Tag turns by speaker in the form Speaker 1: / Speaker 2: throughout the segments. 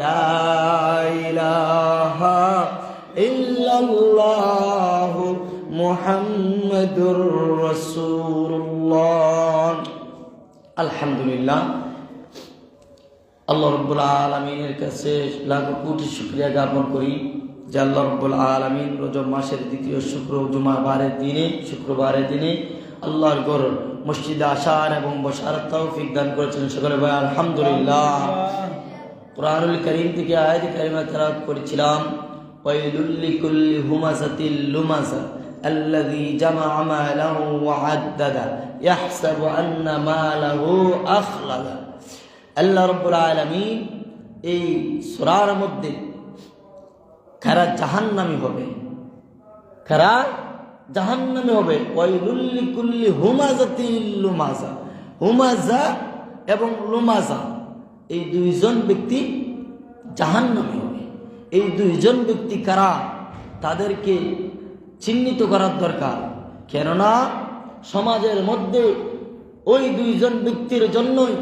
Speaker 1: লা ইলাহা ইল্লাল্লাহ মুহাম্মাদুর রাসূলুল্লাহ। আলহামদুলিল্লাহ, আল্লাহ রাব্বুল আলামিনের কাছে লাখো কোটি শুকরিয়া জ্ঞাপন করি যে আল্লাহ রাব্বুল আলামিন রজব মাসের দ্বিতীয় শুক্রবারের দিনে আল্লাহর ঘর মসজিদে আসার এবং বসার তৌফিক দান করেছেন। সকলে ভাই আলহামদুলিল্লাহ। কুরআনুল কারীম থেকে আয়াত কারিমা তেলাওয়াত করেছিলাম, ওয়াইলুল লিকুল্লি হুমাযাতিল লুমাযা আল্লাযী জামা'a মালাহু ওয়া আদ্দাদা ইয়াহসাবু আন্না মালাহু আখলাদা। আল্লাহ রাব্বুল আলামিন এই সূরার মধ্যে কারা জাহান্নামী হবে, কারা জাহান্নামী হবে, ওয়াইলুল লিকুল্লি হুমাযাতিল লুমাযা, হুমাযা এবং লুমাযা এই দুইজন ব্যক্তি জাহান্নামী হবে। এই দুইজন ব্যক্তি কারা, তাদেরকে চিহ্নিত করার দরকার। কেননা সমাজের মধ্যে ওই দুইজন ব্যক্তির জন্যই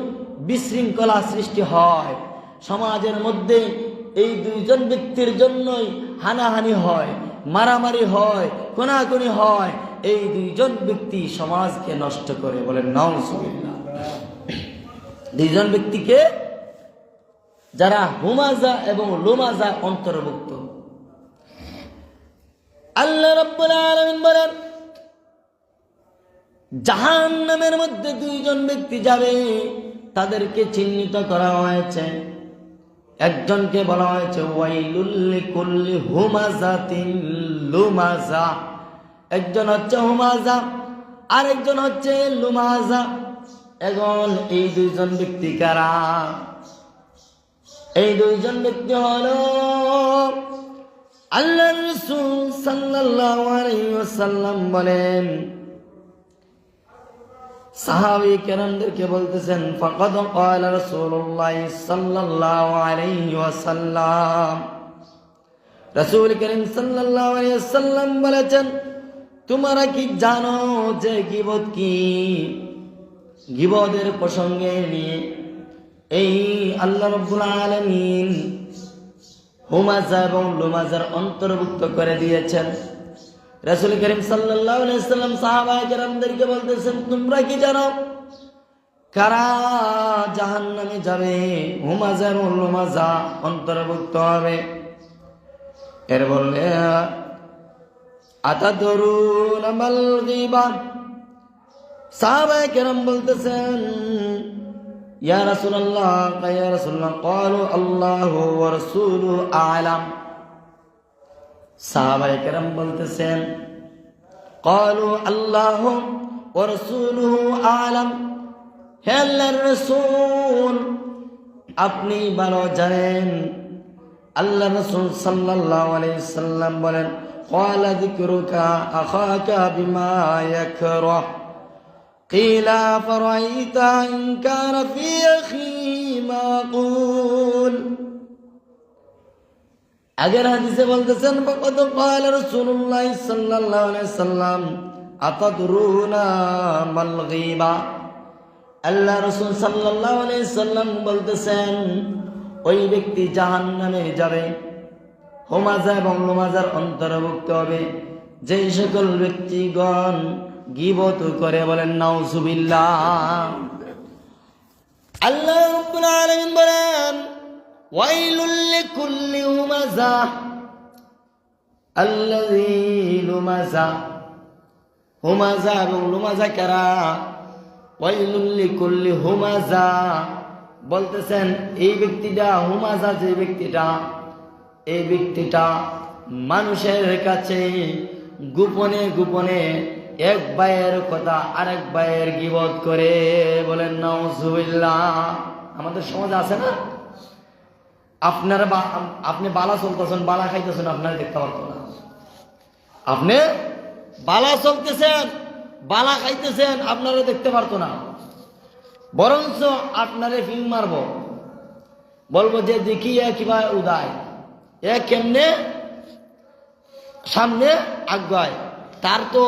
Speaker 1: বিশৃঙ্খলা সৃষ্টি হয়। সমাজের মধ্যে এই দুইজন ব্যক্তির জন্যই হানাহানি হয়, মারামারি হয়, কোনাকুনি হয়। এই দুইজন ব্যক্তি সমাজকে নষ্ট করে। বলেন নাউজুবিল্লাহ। দুইজন ব্যক্তিকে যারা হুমাযা এবং লুমাযা অন্তর্ভুক্ত। আল্লাহ রাব্বুল আলামিন বলেন, জাহান্নামের মধ্যে দুইজন ব্যক্তি যাবে, তাদেরকে চিহ্নিত করা হয়েছে। একজনকে বলা হয়েছে ওয়াইলুল লিকুল্লি হুমাযাতিন লুমাযা, একজন হচ্ছে হুমাযা আর একজন হচ্ছে লুমাযা। এখন এই দুইজন ব্যক্তি কারা? এই দুইজন ব্যক্তি হলো আল্লাহর রাসূল সাল্লাল্লাহু আলাইহি ওয়াসাল্লাম বলেন, সাহাবী কেরামদেরকে বলতেছেন, ফাকাদ ক্বালা রাসূলুল্লাহ সাল্লাল্লাহু আলাইহি ওয়াসাল্লাম, রাসূল করিম সাল্লাল্লাহু আলাইহি ওয়াসাল্লাম বলেছেন, তোমরা কি জানো যে গীবত কি? গীবতের প্রসঙ্গে নিয়ে এই আল্লাহ রাব্বুল আলামিন হুমাযা এবং লুমাযার অন্তর্ভুক্ত করে দিয়েছেন। রাসূল করিম সাল্লাল্লাহু আলাইহি ওয়াসাল্লাম সাহাবায়ে কেরামদেরকে বলতেছেন, তোমরা কি জানো কারা জাহান্নামে যাবে? হুমাযা এবং লুমাযা অন্তর্ভুক্ত হবে। এর বললে আতাদরুনা মাল গীবা, সাহাবায়ে কেরাম বলতেছেন, ইয়া রাসূলুল্লাহ ক্বালু আল্লাহু ওয়া রাসূলুহু আ'লাম। সাহাবায়ে কেরাম বলতেছেন, ক্বালু আল্লাহু ওয়া রাসূলুহু আ'লাম, হে আল্লাহর রাসূল আপনি ভালো জানেন। আল্লাহ রাসূল সাল্লাল্লাহু আলাইহি সাল্লাম বলেন, ক্বালা যিকরুকা আখাকা বিমা ইয়াকরাহ, কিলা ফারাইতা ইন কানা ফি আখি মাকুল। আগের হাদিসে বলতেছেন, ফাকাদ ক্বালা রাসূলুল্লাহ সাল্লাল্লাহু আলাইহি সাল্লাম আতাদরুনা মাল গীবা। আল্লাহ রাসূল সাল্লাল্লাহু আলাইহি সাল্লাম বলতেছেন, ওই ব্যক্তি জাহান্নামে যাবে, হুমাযা এবং লুমাযার অন্তর্ভুক্ত হবে যেই সকল ব্যক্তিগণ গীবত করে। বলেন নাউজুবিল্লাহ। আল্লাহ রাব্বুল আলামিন বলেন, ওয়াইলুল লিকুল্লি হুমাযা আল্লাযী লুমাযা। হুমাযা এবং লুমাযা কারা? ওয়াইলুল লিকুল্লি হুমাযা বলতেছেন, এই ব্যক্তিটা হুমাযা, যে ব্যক্তিটা, এই ব্যক্তিটা মানুষের কাছে গোপনে গোপনে এক ভাইয়ের কথা আরেক ভাইয়ের গীবত করে। বলেন নাউজুবিল্লাহ। আমাদের সমাজে আছে না? আপনারা আপনি বালা চলতেছেন, বালা খাইতেছেন, আপনারা দেখতে পারতো না। আপনি বালা চলতেছেন, বালা খাইতেছেন, আপনারা দেখতে পারতো না। বরঞ্চ আপনারে ফিং মারব, বলবো যে দেখি কিবা উদায়, এ কেমনে সামনে আগায়। তার তো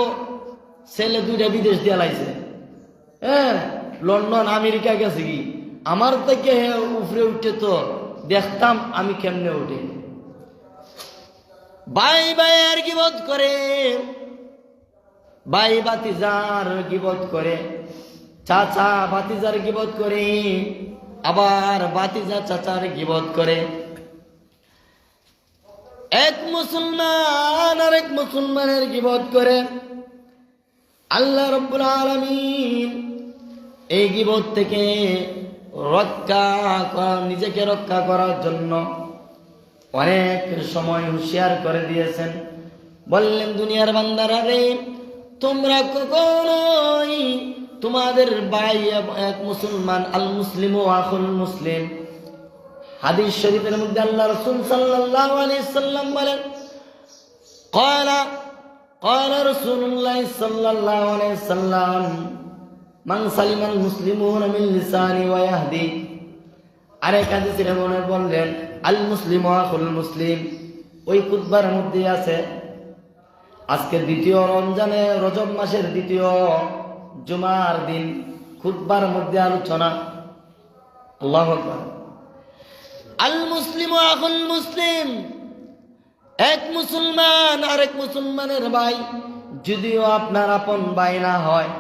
Speaker 1: ছেলে দুইটা বিদেশ দিয়ে লাইছে, হ্যাঁ, লন্ডন আমেরিকা গেছে কি, আমার থেকে উপরে উঠে তো দেখতাম আমি কেমনে উঠে। ভাই ভাইয়ের গিবত করে, ভাই ভাতিজার গিবত করে, চাচা ভাতিজার গিবত করে, আবার ভাতিজা চাচার গিবত করে। এক মুসলমান আর এক মুসলমানের গিবত করে। আল্লাহ রাব্বুল আলামিন এই গিবত থেকে নিজেকে রক্ষা করার জন্য অনেক সময় হুঁশিয়ার করে দিয়েছেন। বললেন, দুনিয়ার বান্দারা রে, তোমরা কখনোই তোমাদের ভাই এক মুসলমান, আল মুসলিম ও আখুল মুসলিম, হাদিস শরীফের মধ্যে আল্লাহ রাসূল সাল্লাল্লাহু আলাইহি সাল্লাম বলেন, قال رسول الله صلى الله عليه وسلم من سلم المسلمون من لسانه ويهدي। আরেক হাদিসের মনে বললেন, আল মুসলিম ওয়া আখুল মুসলিম। ওই খুতবার মধ্যে আছে আজকে দ্বিতীয় রমজানে, রজব মাসের দ্বিতীয় জুমার দিন খুতবার মধ্যে আলোচনা। আল্লাহু আকবার। আল মুসলিম ওয়া আখুল মুসলিম, এক মুসলমান আরেক মুসলমানের ভাই, যদিও আপনার আপন ভাই না হয়,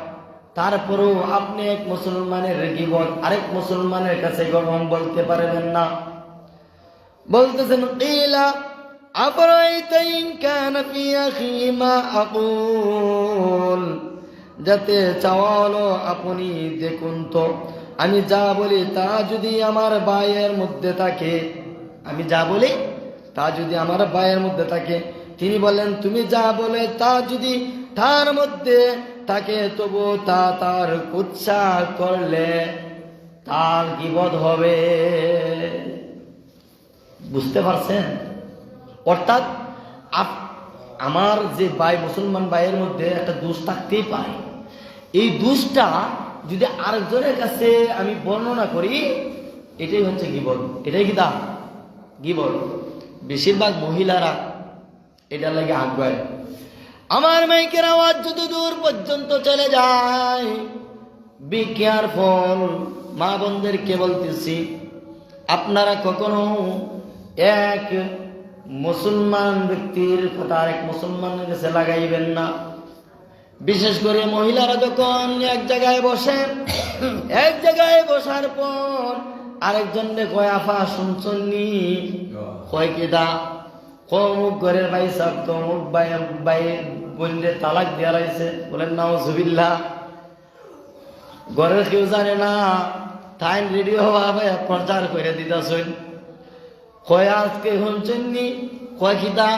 Speaker 1: তারপরেও আপনি এক মুসলমানের গীবত আরেক মুসলমানের কাছে গরম বলতে পারবেন না। বলতেছেন, কিলা আফরাইতা ইন কানা ফি আখি মা আকুল, যাতে চাওয়া হলো আপনি দেখুন তো আমি যা বলি তা যদি আমার ভাইয়ের মধ্যে থাকে, আমি যা বলি তা যদি আমার ভাইয়ের মধ্যে থাকে। তিনি বলেন, তুমি যা বলে তা যদি তার মধ্যে থাকে, তবু তা তার কুৎসা করলে তার গীবত হবে। বুঝতে পারছেন? অর্থাৎ আমার যে ভাই, মুসলমান ভাইয়ের মধ্যে একটা দোষ থাকতেই পারে। এই দোষটা যদি আরেকজনের কাছে আমি বর্ণনা করি, এটাই হচ্ছে গীবত। এটাই কি তা গীবত? বেশিরভাগ মহিলারা এটা লাগে আগ্রহ। আমার মাইকের আওয়াজ যত দূর পর্যন্ত চলে যায়, বি কেয়ারফুল। মা বোনদেরকে বলতেছি, আপনারা কখনো এক মুসলমান ব্যক্তির কথা আরেক মুসলমানের কাছে লাগাইবেন না। বিশেষ করে মহিলারা যখন এক জায়গায় বসেন, এক জায়গায় বসার পর আরেকজনকে কয়, আফা শুনছনি, কয় কি দা, অমুক ঘরের ভাই সাহেব তো অমুক ভাই বোনদের তালাক দেওয়া রয়েছে। বলেন নাউজুবিল্লাহ। ঘরের কেউ জানে না, তাই রেডিও ভাবে প্রচার করে দিতেছেন। কয় আজকে শুনছেননি, কয় কি দা,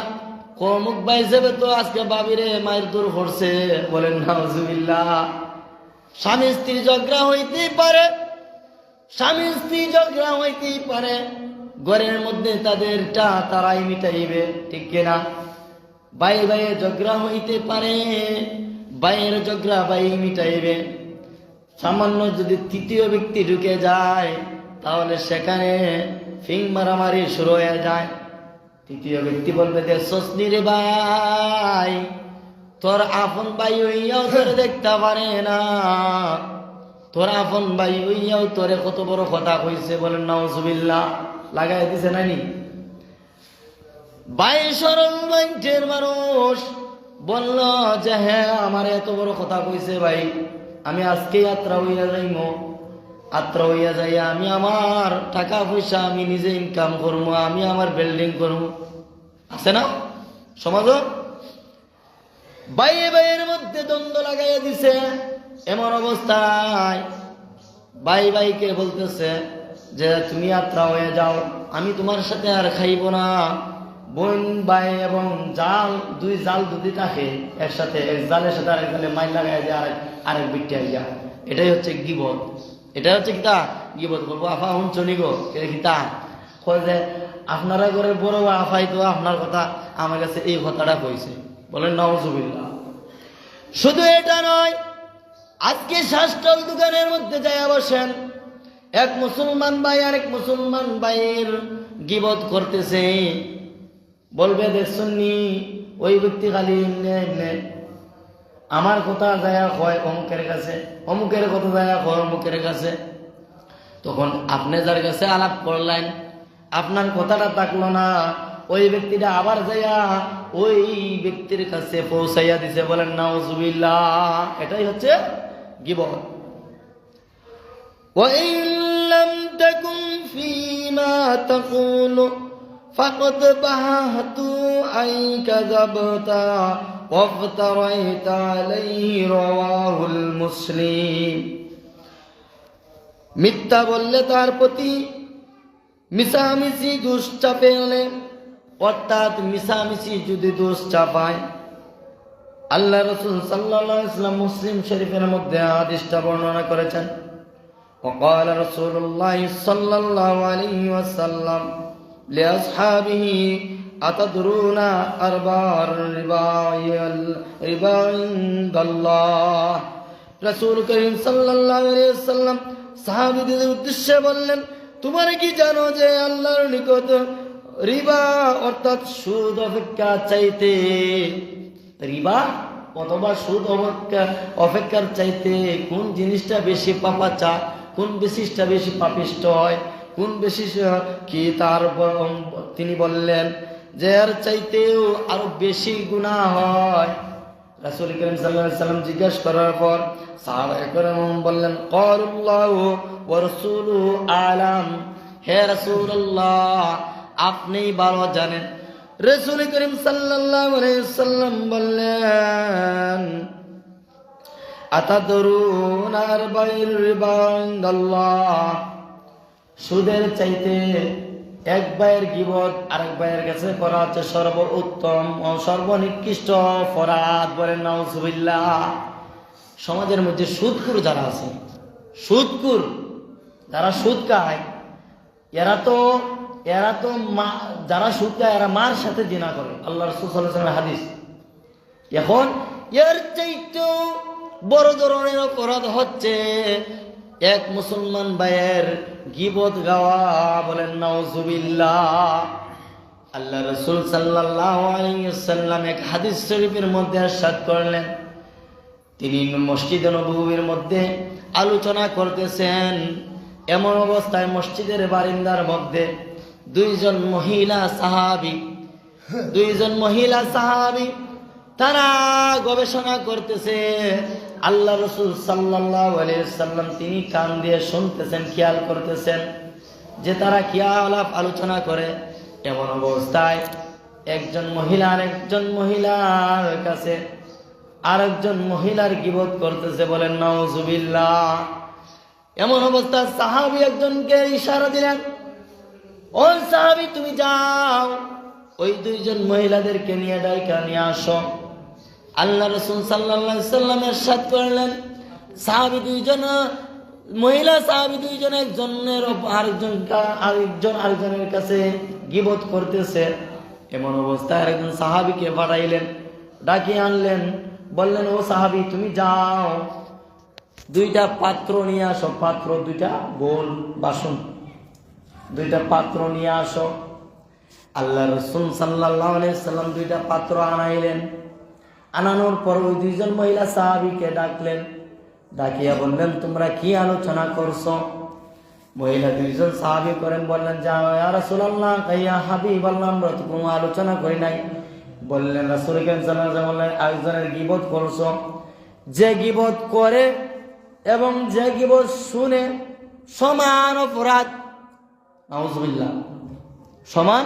Speaker 1: অমুক ভাই হিসেবে তো আজকে বাবিরে মায়ের দূর করছে। বলেন নাউজুবিল্লাহ। স্বামী স্ত্রী ঝগড়া হইতেই পারে, স্বামী স্ত্রী ঝগড়া হইতেই পারে, ঘরের মধ্যে তাদেরটা তারাই মিটাইবে, ঠিক কিনা? ভাই ভাইয়ের ঝগড়া হইতে পারে, ভাইয়ের ঝগড়া ভাই মিটাইবে। সামান্য যদি তৃতীয় ব্যক্তি ঢুকে যায়, তাহলে সেখানে ফিং মারামারি শুরু হয়ে যায়। তৃতীয় ব্যক্তি বলবে, দেখছস নি রে ভাই, তোর আপন ভাই হইয়াও তোরে দেখতে পারে না, তোর আপন ভাই হইয়াও তোরে কত বড় কথা কইছে। বলেন নাউজুবিল্লাহ। লাগাই দিছে নানি ভাই, সরল মাইন্ডের মানুষ বলল যে হ্যাঁ, আমার এত বড় কথা কইছে ভাই, আমি আজকে যাত্রা হইয়া যাইব, যাত্রা হইয়া যাই, আমি আমার টাকা পয়সা আমি নিজে ইনকাম করবো, আমি আমার বিল্ডিং করবো। আছে না সমাজ? ভাইয়ে ভাইয়ের মধ্যে দ্বন্দ্ব লাগাইয়া দিছে। এমন অবস্থায় ভাই ভাইকে বলতেছে যে তুমি যাত্রা হয়ে যাও, আমি তোমার সাথে আর খাইব না। বোন ভাই এবং জাল, দুই জাল যদি থাকে একসাথে, এক জালের সাথে আরেক জালে মাইল লাগাই যায়, আরেক বিটে আইয়া, এটাই হচ্ছে গীবত। এটাই হচ্ছে কিতা গীবত। বলবো আফা শুনছনি গো, কিতা কয় যে আপনারা ঘরের বড় আফাই তো আপনার কথা আমার কাছে এই কথাটা কইছে। বলেন নাউজুবিল্লাহ। শুধু এটা নয়, আজকে শাস্ত্রল দোকানের মধ্যে যায় বসেন, এক মুসলমান ভাই আরেক মুসলমান ভাইয়ের গীবত করতেছে। বলবে দেখছনি ওই ব্যক্তি খালি এমনি আমার কথা যায় হয় অমুকের কাছে, অমুকের কথা যায় হয় অমুকের কাছে। তখন আপনি যার কাছে আলাপ করলেন, আপনার কথাটা থাকলো না, ওই ব্যক্তিটা আবার যাইয়া ওই ব্যক্তির কাছে পৌঁছাইয়া দিছে, বলেন নাউজুবিল্লাহ। এটাই হচ্ছে গীবত। وَإِن لَّمْ تَكُنْ فِيمَا تَقُولُ فَقَدْ بَهَتُ أَن كَذَبْتَ وَافْتَرَيْتَ عَلَيْهِ رواه المسلم। মিথ্যা বললে তার প্রতি মিছামিছি দোষ চাপে এলে, অর্থাৎ মিছামিছি যদি দোষ চাপায়, আল্লাহ রাসূল সাল্লাল্লাহু আলাইহি ওয়াসাল্লাম মুসলিম শরীফের মধ্যে হাদিসটা বর্ণনা করেছেন। وقال رسول الله صلى الله عليه وسلم لأصحابه أتدرون أربع الربا عند الله। রাসূল করিম সাল্লাল্লাহু আলাইহি ওয়াসাল্লাম সাহাবীদের উদ্দেশ্যে বললেন, তোমরা কি জানো যে আল্লাহর নিকট রিবা অর্থাৎ সুদ অপেক্ষা চাইতে, রিবা অথবা সুদ অপেক্ষার চাইতে কোন জিনিসটা বেশি পাপাচা, কোন বিশিষ্টা বেশি পাপিষ্ট হয়, কোন বেশি কি তার তিনি বললেন যে এর চাইতেও আরো বেশি গুনাহ হয়। রাসূল করিম সাল্লাল্লাহু আলাইহি ওয়াসাল্লাম জিজ্ঞাসা করার পর সাহাবায়ে কেরাম বললেন, ক্বালুল্লাহু ওয়া রাসূলুহু আ'লাম। হে রাসূলুল্লাহ, আপনি ভালো জানেন। রাসূল করিম সাল্লাল্লাহু আলাইহি ওয়াসাল্লাম বললেন, আতাদরুনা আরবা'র রিবা ইনদাল্লাহ। সুদের চাইতে এক ভাইয়ের গীবত আরেক ভাইয়ের কাছে করা হচ্ছে সর্বোত্তম ও সর্বনিকৃষ্ট অপরাধ, বলেন নাউজুবিল্লাহ। সমাজের মধ্যে সুদখোর যারা আছে, সুদখোর যারা সুদ খায়, এরা তো যারা সুদ খায় এরা মার সাথে জিনা করে, আল্লাহ রাসূল সাল্লাল্লাহু আলাইহি ওয়াসাল্লামের হাদিস। এখন এর চাইতেও বড় ধরনের অপরাধ হচ্ছে এক মুসলমান ভাইয়ের গীবত গাওয়া, বলেন নাউজুবিল্লাহ। আল্লাহ রাসূল সাল্লাল্লাহু আলাইহি ওয়াসাল্লাম এক হাদিস শরীফের মধ্যে ইরশাদ করলেন, তিনি মসজিদে নববীর মধ্যে আলোচনা করতেছেন, এমন অবস্থায় মসজিদের বারিন্দার মধ্যে দুইজন মহিলা সাহাবী তারা গবেষণা করতেছে। আল্লাহ রাসূল সাল্লাল্লাহু আলাইহি ওয়াসাল্লাম তিনি কান দিয়ে শুনতেছেন, খেয়াল করতেছেন যে তারা কি আলাপ আলোচনা করে। এমন অবস্থায় একজন মহিলা আরেকজন মহিলার কাছে আরেকজন মহিলার গীবত করতেছে, বলেন নাউজুবিল্লাহ। এমন অবস্থায় সাহাবী একজনকে ইশারা দিলেন, ও সাহাবী তুমি যাও ওই দুইজন মহিলাদেরকে নিয়ে ডাইকা নিয়ে আসো। আল্লাহ রাসূল সাল্লাল্লাহু আলাইহি ওয়াসাল্লাম ইরশাদ করলেন, সাহাবী দুইজন মহিলা সাহাবী দুইজন একজনের আরেকজনের কাছে গীবত করতেছে। এমন অবস্থায় আরেকজন সাহাবীকে পাঠাইলেন, ডাকিয়ে আনলেন, বললেন, ও সাহাবী তুমি যাও দুইটা পাত্র নিয়ে আসো, পাত্র দুইটা গোল বাসন, দুইটা পাত্র নিয়ে আসো। আল্লাহ রাসূল সাল্লাল্লাহু আলাইহি ওয়াসাল্লাম দুইটা পাত্র আনাইলেন। আনানোর পর ওই দুইজন মহিলা সাহাবীকে ডাকলেন, ডাকিয়া বললেন, তোমরা কি আলোচনা করছো? মহিলা দুইজন সাহাবী করেন বললেন, যাও ইয়া রাসূলুল্লাহ, ইয়া হাবিবাল্লাহ, আমরা তো কোনো আলোচনা করি নাই। বললেন, রাসূল সাল্লাল্লাহু আলাইহি ওয়াসাল্লাম একজনের গীবত করছো, যে গীবত করে এবং যে গীবত শুনে সমান অপরাধ, নাউজুবিল্লাহ, সমান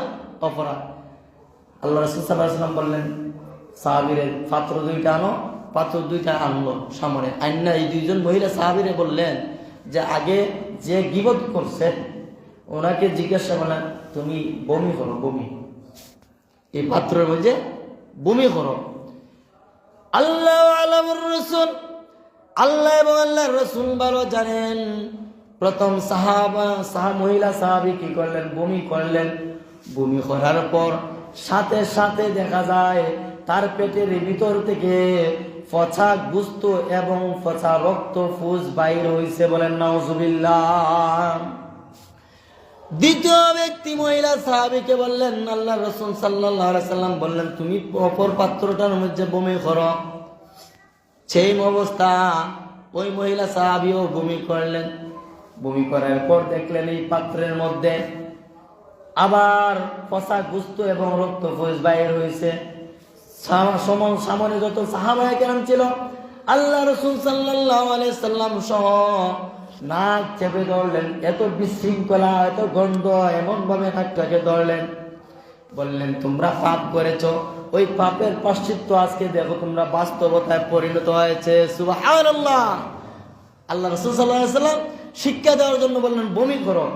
Speaker 1: অপরাধ। আল্লাহ রাসূল সাল্লাল্লাহু আলাইহি ওয়াসাল্লাম বললেন, সাহাবীরে পাত্র দুইটা আনো। পাত্র দুইটা আনলো সামনে আইনা। এই দুইজন মহিলা সাহাবীরে বললেন যে আগে যে গীবত করছে ওনাকে জিজ্ঞাসা করলেন, তুমি বমি করো, বমি এই পাত্রের মধ্যে বমি করো। আল্লাহ আলামুর রাসূল, আল্লাহ এবং আল্লাহর রাসূল ভালো জানেন। প্রথম মহিলা সাহাবী কি করলেন? বমি করলেন। বমি করার পর সাথে সাথে দেখা যায় তার পেটের ভিতর থেকে পচা গোশত এবং পচা রক্ত ফুস বাইর হইছে, বলেন নাউজুবিল্লাহ। দ্বিতীয় ব্যক্তি মহিলা সাহাবীকে বললেন, আল্লাহ রাসূল সাল্লাল্লাহু আলাইহি সাল্লাম বললেন, তুমি অপর পাত্রটার মধ্যে বমি করো। সেই অবস্থা ওই মহিলা সাহাবীও বমি করলেন। বমি করার পর দেখলেন এই পাত্রের মধ্যে আবার পচা গুস্ত এবং রক্ত ফয়েজ বাইর হয়েছে। সামনে যত সাহাবায়ে কেরাম ছিল, আল্লাহ রাসূল সাল্লাল্লাহু আলাইহি সাল্লাম সহ নাক চেপে ধরলেন, এত বিশৃঙ্খলা, এত গন্ধ, এমন ভাবে নাকটাকে ধরলেন, বললেন তোমরা পাপ করেছো, ওই পাপের প্রায়শ্চিত্ত আজকে দেখো তোমরা বাস্তবতায় পরিণত হয়েছে। সুবহানাল্লাহ। আল্লাহ রাসূল সাল্লাল্লাহু আলাইহি সাল্লাম শিক্ষা দেওয়ার জন্য বললেন বমি করো।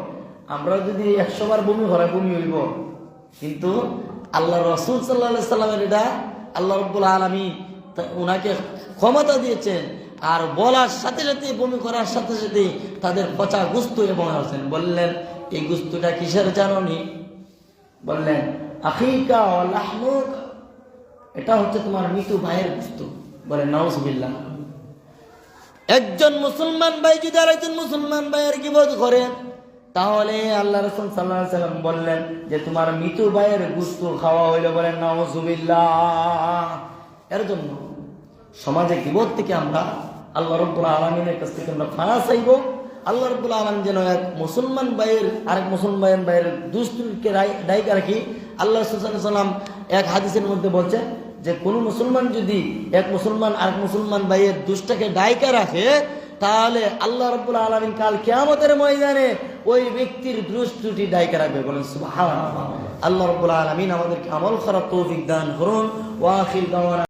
Speaker 1: আমরা যদি 100 বার বমি করে বমি হইব, কিন্তু আল্লাহ রাসূল সাল্লাল্লাহু আলাইহি সাল্লামের এটা আল্লাহ রাব্বুল আলামিন ওনাকে ক্ষমতা দিয়েছেন, আর বলার সাথে সাথে বমি করার সাথে সাথে তাদের পচা গুস্ত এবং হাসেন। বললেন এই গুস্তটা কিসের জানোনি? বললেন আখিকা ওয়া লাহমুকা, এটা হচ্ছে তোমার মৃত ভাইয়ের গুস্ত। বলেন নাউজুবিল্লাহ। একজন মুসলমান ভাই যদি আরেকজন মুসলমান ভাইয়ের গীবত করে, তাহলে আল্লাহ রাসূল সাল্লাল্লাহু আলাইহি সাল্লাম বললেন যে তোমার মৃত ভাইয়ের গুস্ত খাওয়া হইলো। বলেন নাউজুবিল্লাহ। এর জন্য সমাজে গীবত থেকে আমরা আল্লাহ রাব্বুল আলামিনের কাছ থেকে আমরা ফানা চাইব। আল্লাহ রাব্বুল আলামিন যেন এক মুসলমান ভাইয়ের আরেক মুসলমান ভাইয়ের দুষ্টকে দায়িকা রাখি। আল্লাহ রাসূল সাল্লাল্লাহু আলাইহি সাল্লাম এক হাদিসের মধ্যে বলছেন যে কোন মুসলমান যদি এক মুসলমান আরেক মুসলমান ভাইয়ের দুষ্টকে দায়িকা রাখে, তাহলে আল্লাহ রাব্বুল আলামিন কাল কিয়ামতের ময়দানে ওই ব্যক্তির দুষ্টটি দায়িকা রাখবে। বলেন সুবহানাল্লাহ। আল্লাহ রাব্বুল আলামিন আমাদেরকে আমল করার তৌফিক দান করুন। ওয়া আখির দাওয়ানা।